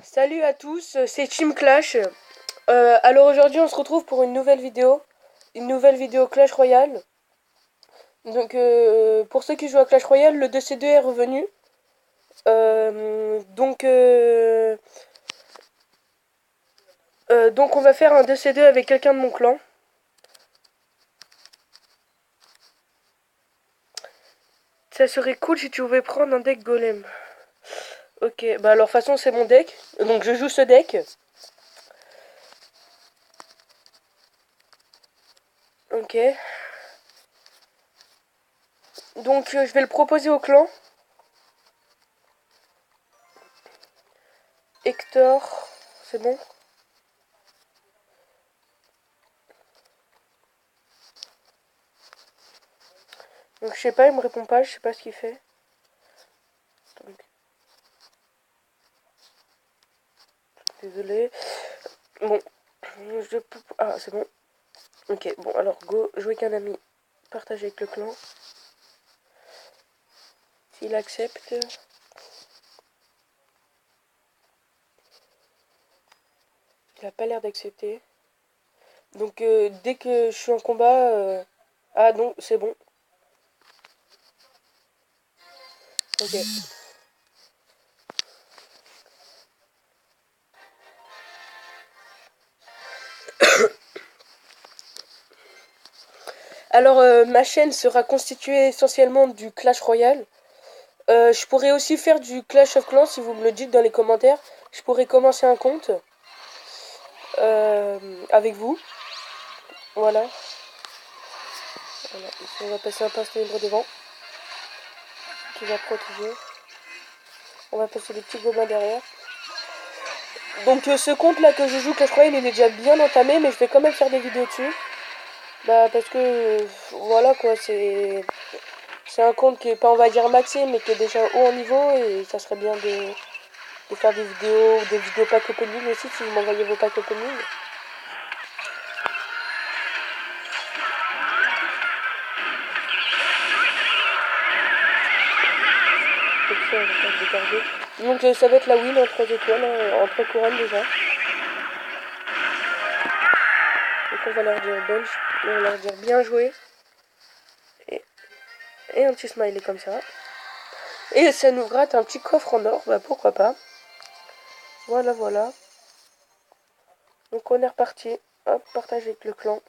Salut à tous, c'est Team Clash. Alors aujourd'hui on se retrouve pour une nouvelle vidéo Clash Royale. Donc pour ceux qui jouent à Clash Royale, le 2C2 est revenu. Donc on va faire un 2C2 avec quelqu'un de mon clan. Ça serait cool si tu pouvais prendre un deck golem. Ok, bah alors de toute façon c'est mon deck, donc je joue ce deck. Ok. Donc je vais le proposer au clan. Hector, c'est bon. Donc je sais pas, il me répond pas, je sais pas ce qu'il fait. Donc, désolé. Bon, ah c'est bon. Ok, bon alors go, jouer qu'un ami, partager avec le clan. S'il accepte. Il a pas l'air d'accepter. Donc dès que je suis en combat... Ah non, c'est bon. Ok. Alors ma chaîne sera constituée essentiellement du Clash Royale. Je pourrais aussi faire du Clash of Clans si vous me le dites dans les commentaires. Je pourrais commencer un compte avec vous. Voilà. Voilà. Ici, on va passer un pince libre devant qui va protéger. On va passer les petits gobelins derrière. Donc ce compte là que je joue Clash Royale il est déjà bien entamé, mais je vais quand même faire des vidéos dessus. Bah parce que voilà quoi, c'est un compte qui est pas on va dire maxé mais qui est déjà haut en niveau et ça serait bien de faire des vidéos pack opening aussi si vous m'envoyez vos pack opening. Donc ça on va pas le garder. Donc ça va être la win en 3 étoiles, en 3 couronnes déjà. Donc on va leur dire bonne, on va leur dire bien joué. Et, et un petit smiley comme ça. Et ça nous gratte un petit coffre en or, bah pourquoi pas. Voilà, voilà. Donc on est reparti. Hop, partage avec le clan.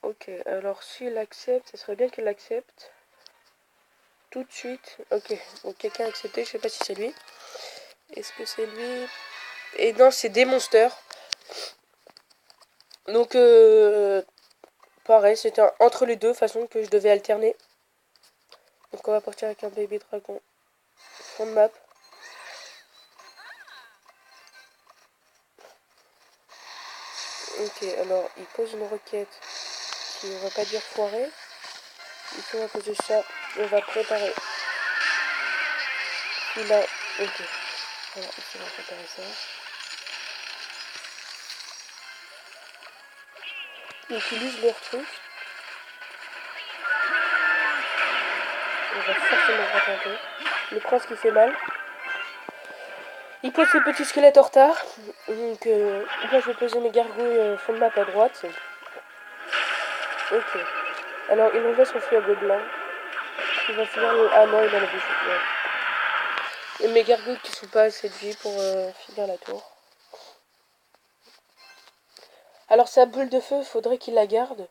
Ok, alors s'il accepte, ça serait bien qu'il accepte. Tout de suite. Ok, donc quelqu'un a accepté, je sais pas si c'est lui. Est-ce que c'est lui? Et non, c'est des monsters. Donc, pareil, c'était entre les deux façons que je devais alterner. Donc on va partir avec un baby dragon. Fond de map. Ok, alors il pose une requête qui on va pas dire foirée. Ici on va poser ça. On va préparer. Il a. Ok. Alors ici on va préparer ça. Ils utilisent leur truc. On va forcément gratter un peu. Le prince qui fait mal. Il pose ses petits squelettes en retard. Donc moi je vais poser mes gargouilles fond de map à droite. Ok. Alors il envoie son feu à gobelin. Il va finir le... Ah non, il en a bouffé. Ouais. Et mes gargouilles qui sont pas assez de vie pour finir la tour. Alors sa boule de feu, faudrait qu'il la garde.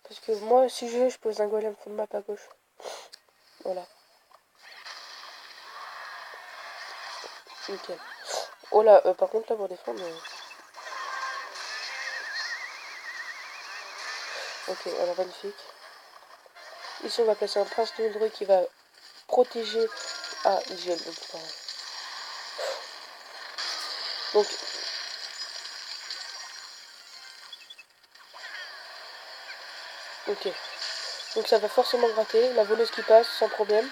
Parce que moi, si je veux, je pose un golem fond de map à gauche. Voilà. Nickel. Oh là, par contre là pour défendre... Ok, alors magnifique. Ici on va placer un prince de druide qui va protéger... Ah, il gèle, donc c'est pareil. Donc... Ok. Donc ça va forcément gratter. La voleuse qui passe sans problème.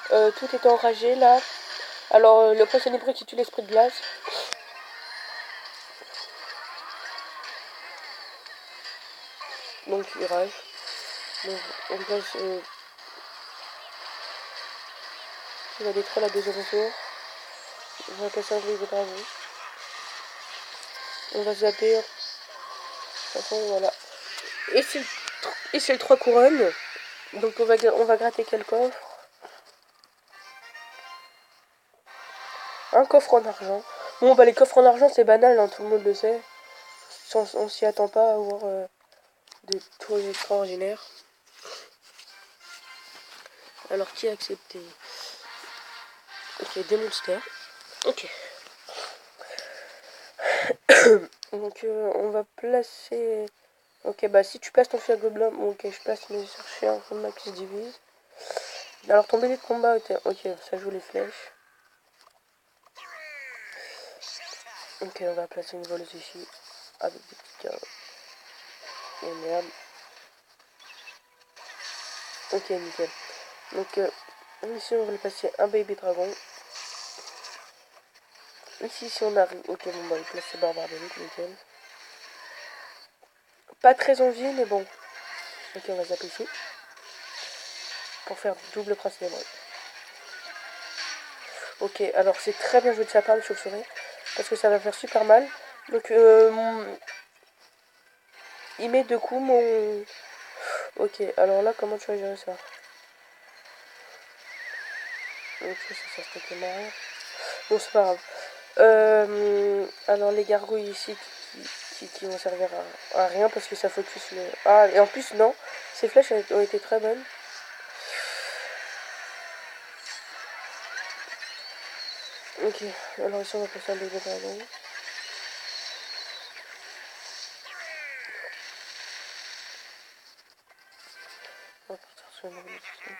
Tout est enragé là. Alors le prince énébré qui tue l'esprit de glace. Donc il rage. Donc on place Il va détruire la deuxième tour. On va passer un baby dragon. On va zapper. De toute façon, voilà. Et c'est le 3 couronnes. Donc on va gratter quel coffre? Un coffre en argent. Bon bah les coffres en argent c'est banal, hein, tout le monde le sait. On s'y attend pas à avoir des tours extraordinaires. Alors qui a accepté? Ok, des monsters. Ok. Donc on va placer... Ok, bah si tu places ton feu à gobelin, bon, ok, je place mes archers en combat qui se divise. Alors ton BD de combat, ok, ça joue les flèches. Ok, on va placer une voleuse ici, avec des petits carreaux. Et merde. Ok, nickel. Donc ici on va placer un baby dragon. Ici si on arrive, ok, bon bah il place ses barbares de lutte, nickel. Pas très envie, mais bon. Ok, on va zapper ici. Pour faire double principe d'émeraude. Ok, alors c'est très bien joué de sa part, le chauve-souris. Parce que ça va faire super mal. Donc, il met 2 coups mon... Ok, alors là, comment tu vas gérer ça? Ok, ça c'était marrant. Bon, c'est pas grave. Alors, les gargouilles ici qui vont servir à rien parce que ça focus le... Ah, et en plus, non. Ces flèches ont été très bonnes. Ok, alors ici on va passer un bébé dragon. On va partir sur une révolution.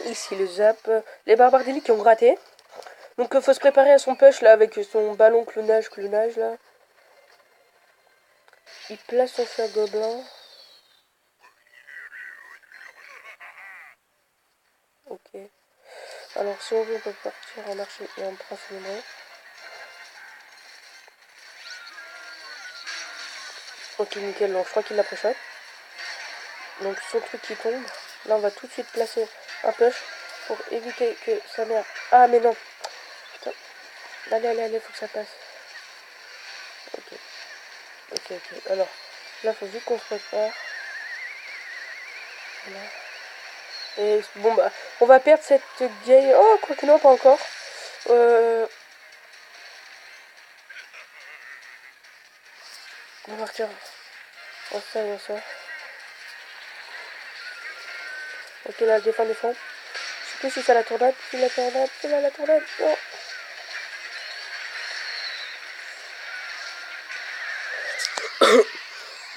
Ici le zap. Les barbares d'élite qui ont gratté. Donc faut se préparer à son push là avec son ballon clonage là. Il place son fer gobelin. Ok. Alors si on veut on peut partir en archer et en prince lunaire. Ok nickel, donc je crois qu'il l'a pré-shot. Donc son truc qui tombe. Là on va tout de suite placer un push pour éviter que sa mère... Ah mais non. Putain. Allez, faut que ça passe. Ok. Ok. Alors là faut vite qu'on se prépare. Voilà. Et bon bah on va perdre cette vieille... Oh quoique non pas encore. On va partir en ça. Ok là elle défend. Je sais plus si c'est la tornade. C'est la tornade. Non.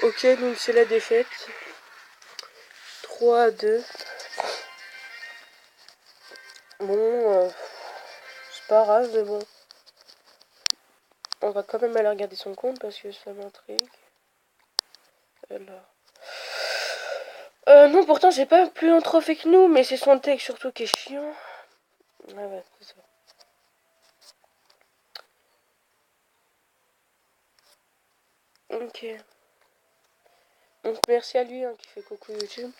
Ok donc c'est la défaite. 3-2. Bon c'est pas grave mais bon. On va quand même aller regarder son compte parce que ça m'intrigue. Alors. Non, pourtant, j'ai pas plus un trophée que nous, mais c'est son tech surtout qui est chiant. Ah ouais, c'est ça. Ok. Donc, merci à lui hein, qui fait coucou YouTube.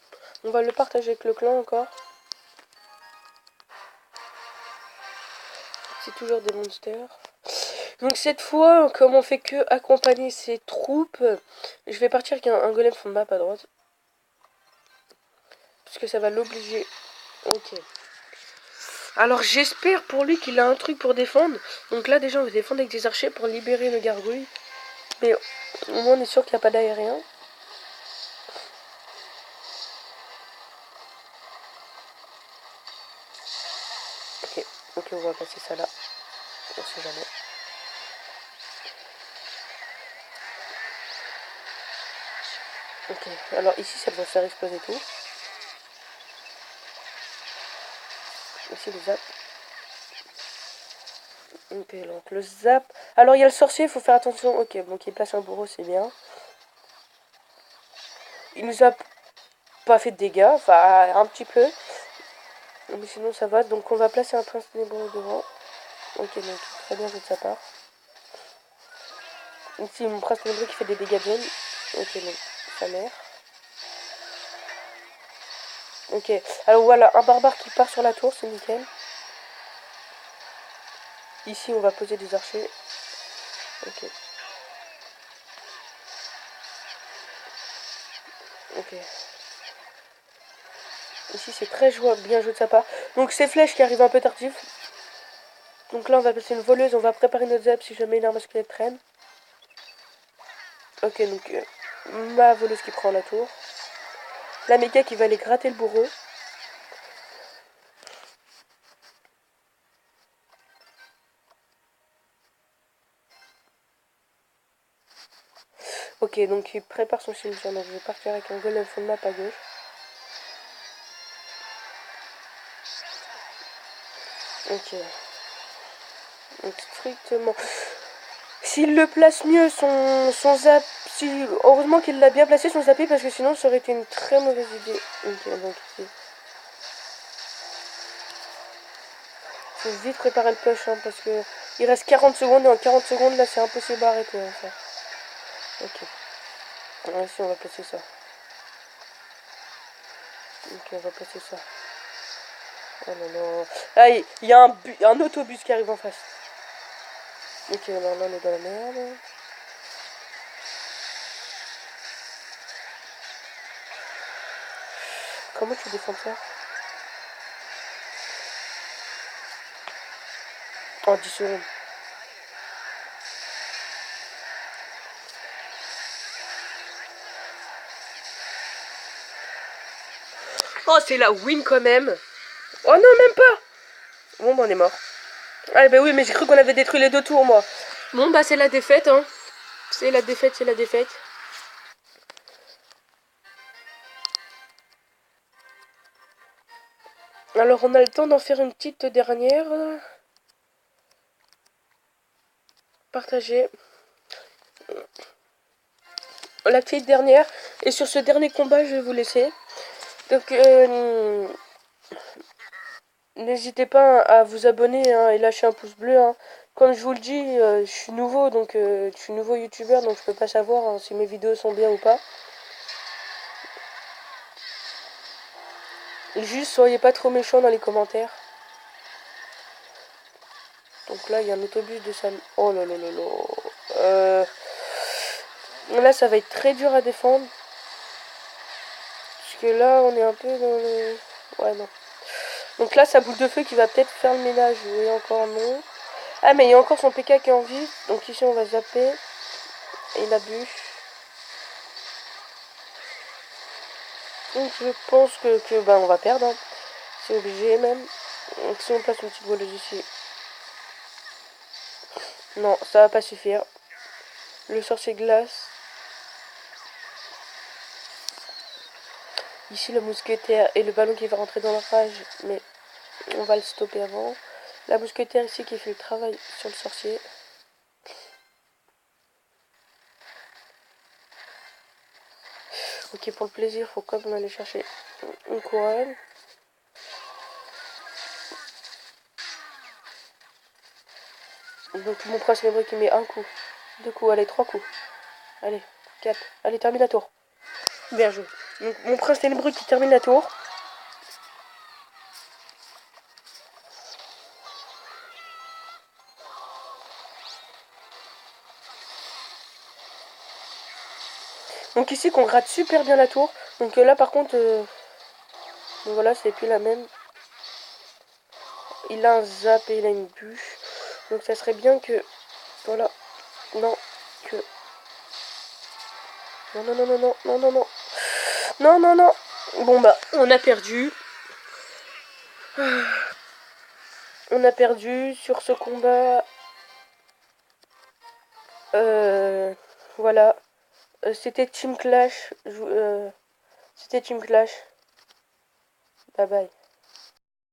On va le partager avec le clan encore. C'est toujours des monsters. Donc, cette fois, comme on fait que accompagner ses troupes, je vais partir avec un golem fond de map à droite. Parce que ça va l'obliger. Ok. Alors j'espère pour lui qu'il a un truc pour défendre. Donc là déjà on va défendre avec des archers pour libérer le gargouille. Mais au moins on est sûr qu'il n'y a pas d'aérien. Ok, on va passer ça là. On sait jamais. Ok, alors ici ça va faire exploser tout. Ici le zap. Ok, donc le zap. Alors il y a le sorcier, il faut faire attention. Ok, donc il place un bourreau, c'est bien. Il nous a pas fait de dégâts, enfin un petit peu. Mais sinon ça va, donc on va placer un prince ténébreux devant. Ok, donc très bien joué de sa part. Ici, mon prince ténébreux qui fait des dégâts de jaune. Ok, donc sa mère. Ok, alors voilà, un barbare qui part sur la tour, c'est nickel. Ici, on va poser des archers. Ok. Ok. Ici, c'est très bien joué de sa part. Donc, ces flèches qui arrivent un peu tardives. Donc là, on va passer une voleuse. On va préparer notre zap si jamais une arme squelette traîne. Ok, donc ma voleuse qui prend la tour. La méga qui va aller gratter le bourreau. Ok, donc il prépare son cimetière. Donc je vais partir avec un golem fond de map à gauche. Ok. Donc strictement. S'il le place mieux, son zap. Si, heureusement qu'il l'a bien placé son zappé parce que sinon ça aurait été une très mauvaise idée. Ok, donc ici. Faut vite préparer le push hein, parce que il reste 40 secondes et en 40 secondes là c'est impossible à arrêter. Hein, ça. Ok. Alors, ici on va placer ça. Ok, on va placer ça. Oh non, non. Ah, il y a un autobus qui arrive en face. Ok, non, là, on est dans la merde. Comment tu défends ça? En 10 secondes. Oh, c'est la win quand même. Oh non, même pas. Bon, bah, on est mort. Ah, bah oui, mais j'ai cru qu'on avait détruit les deux tours, moi. Bon, bah, c'est la défaite, hein. C'est la défaite, c'est la défaite. Alors, on a le temps d'en faire une petite dernière. Partager. La petite dernière. Et sur ce dernier combat, je vais vous laisser. Donc, n'hésitez pas à vous abonner hein, et lâcher un pouce bleu. Hein. Comme je vous le dis, je suis nouveau, donc je suis nouveau youtubeur, donc je peux pas savoir hein, si mes vidéos sont bien ou pas. Et juste, soyez pas trop méchants dans les commentaires. Donc là, il y a un autobus de Sam. Oh là là là là. Là, ça va être très dur à défendre. Parce que là, on est un peu dans le... Ouais, non. Donc là, sa boule de feu qui va peut-être faire le ménage. Oui, encore non. Ah, mais il y a encore son PK qui est en vie. Donc ici, on va zapper. Et la bûche. Donc je pense que bah, on va perdre. Hein. C'est obligé même. Donc si on passe une petite voleuse ici. Non, ça va pas suffire. Le sorcier glace. Ici le mousquetaire et le ballon qui va rentrer dans la rage. Mais on va le stopper avant. La mousquetaire ici qui fait le travail sur le sorcier. Ok, pour le plaisir, faut quand même aller chercher une couronne. Donc mon prince ténébreux qui met un coup, deux coups, allez, trois coups. Allez, quatre. Allez, termine la tour. Bien joué. Donc mon prince ténébreux qui termine la tour. Donc ici qu'on gratte super bien la tour. Donc là par contre, donc voilà, c'est plus la même. Il a un zap et il a une bûche. Donc ça serait bien que... Voilà. Non. Que... Non, non, non, non, non, non, non, non. Non, non, non. Bon bah, on a perdu. On a perdu sur ce combat. Voilà. C'était Team Clash. C'était Team Clash. Bye bye.